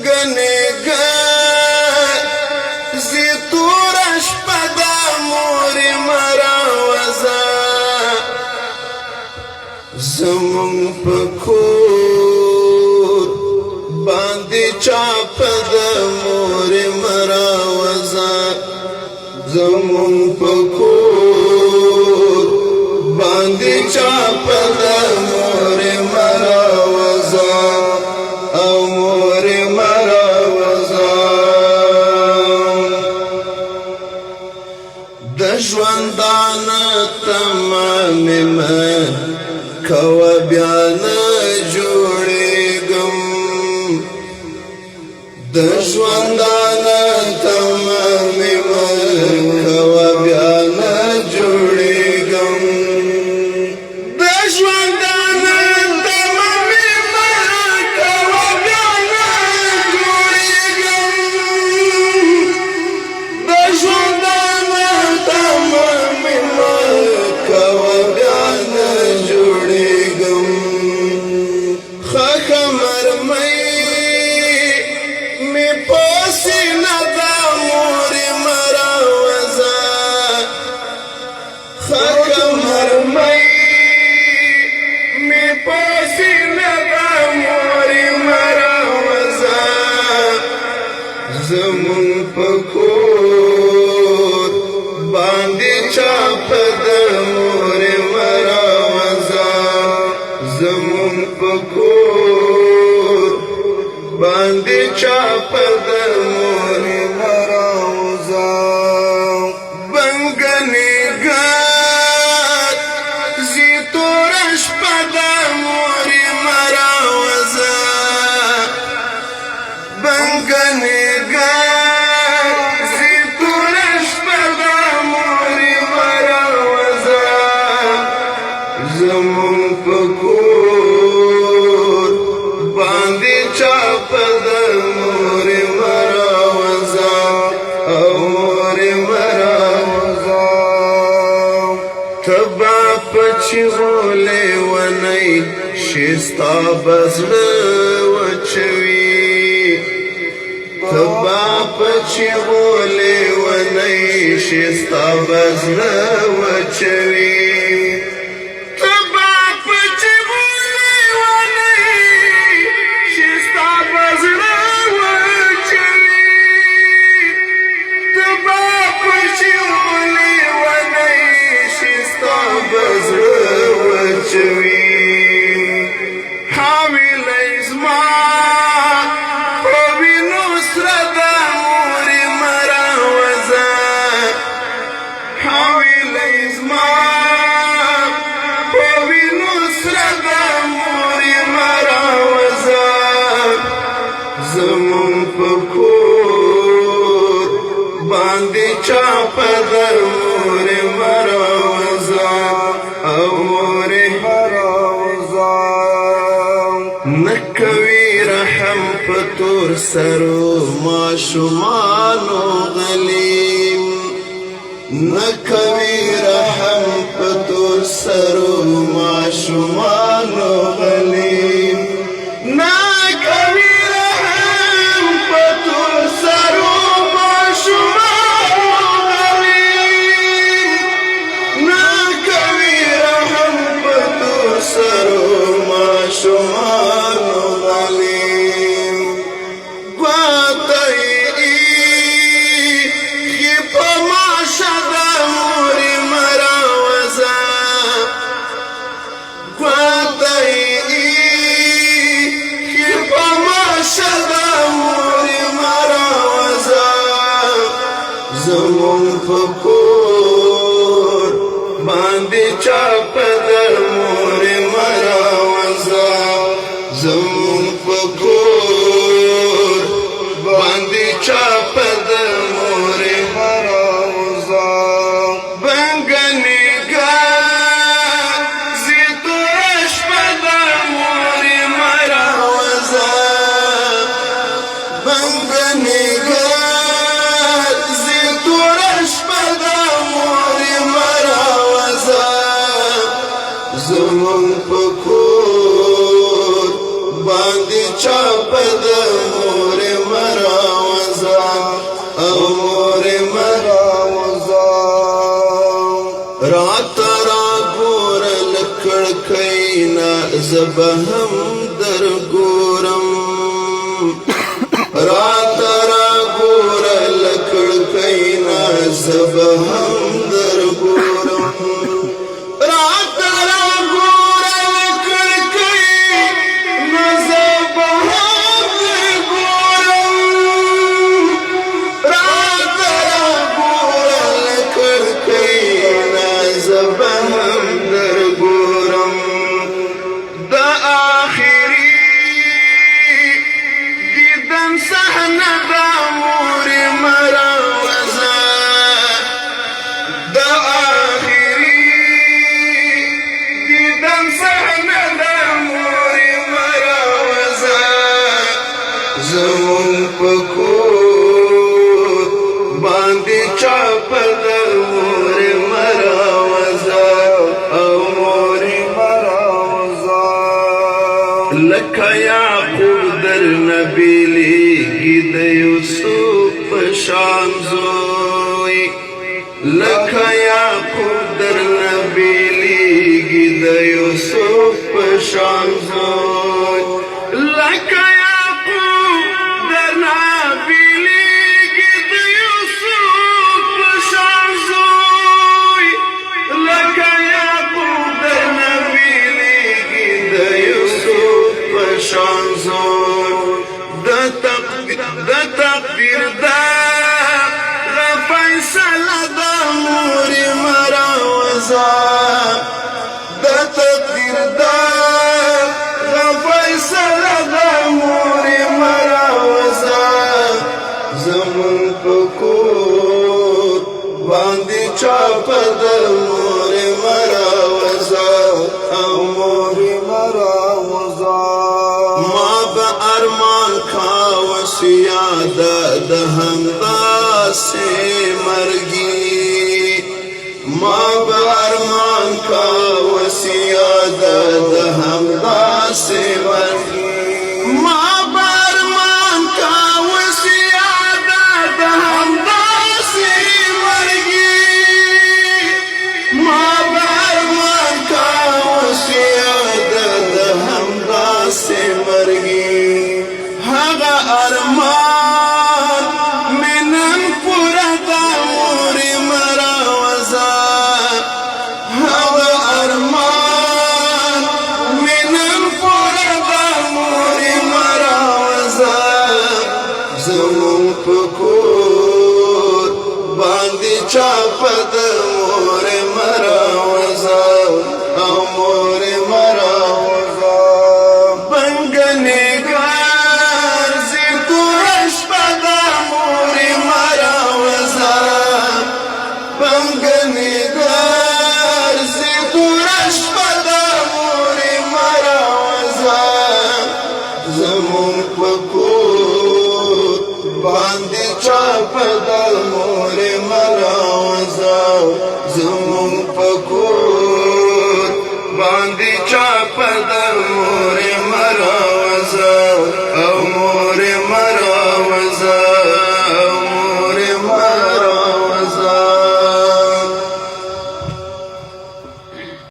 بنگنگار زی تورش پدا موری مراوزا زمون پکور باندی چاپ دا موری مراوزا زمون پکور باندی چاپ دا موری مراوزا او موری مراوزا د ژوندان تمامي من کوا بیا نه جوړېږم د ژوندان تمامي من کوا بیا نه جوړېږم د ژوندان تمامي من کوا بیا نه جوړېږم د ژوندان تمامي من کوا بیا نه جوړېږم خاخ مرمۍ می پوسی ندا موری مراوزا خاک مرمۍ می پوسی ندا موری مراوزا زمون پکور باندې چاپ د موری مراوزا زمون پکور باندې چاپ د موری مراوزا بنگنگار زی تورش پدا موری مراوزا بنگنگار زی تورش پدا موری مراوزا زمون پکور باندې چاپ د موری مراوزا او موری مراوزا تبا پچی غولې ونی شستا بزړه وچوي تبا پچی غولې ونی شستا بزړه وچوي زمون پکور باندې چاپ د موری مراوزا او موری مراوزا نکوي رحم پتور سرو ماشومانو غلیم نکوي رحم پتور سرو ماشومانو غلیم شمانو غلیم گواتایی خیپ ما شده موری مراوزا گواتایی خیپ ما شده موری مراوزا زمون پکور باندې چاپ در موری مراوزا زمون پکور باندې چاپ د موری مراوزا بنگنگار زی تورش پدا موری مراوزا بنگنگار زی تورش پدا موری مراوزا زمون پکور باندې چاپ د موری زبهم در ګورم رات را ګور لکړکۍ نه زبهم در ګورم رات را ګور لکړکۍ نه زبهم در ګورم رات را ګور لکړکۍ نه زبهم در ګورم د آخري دیدن صحنه د مور مروزه د آخري دیدن صحنه د مور مروزه زمون په کور باندې چاپ د مور مروزه او مور مروزه لکه یعقوب در نبیلیږي د یوسف په شان زوی لکه یعقوب در نبیلیږي د یوسف په شان زوی لکه یعقوب در نبیلیږي د یوسف په شان زوی لکه یعقوب در نبیلیږي د یوسف په شان زوی د تقدیر دا فیصله د مور مروزه د تقدیر دا فیصله د مور مروزه زمون په کور باندې چاپ د مور مروزه او مور مروزه ما به ارمان کاوه یاده د همداسې مرګي ما به ارمان کاوه یاده د همداسې مرګي ما به ارمان کاوه یاده د همداسې مرګي ما به ارمان کاوه یاده د همداسې مرګي هغه ارمان منن پورا د مور مروزه هغه ارمان منن پورا د مور مروزه زمون په کور باندې چاپ د مور مروزه او مور مروزه بنګنګار زی تورش پد مور مروزه بنګنګار زی تورش پد مور مروزه زمون په کور باندې چاپ د مور مروزه زمون په کور باندې چاپ د مور مروزه او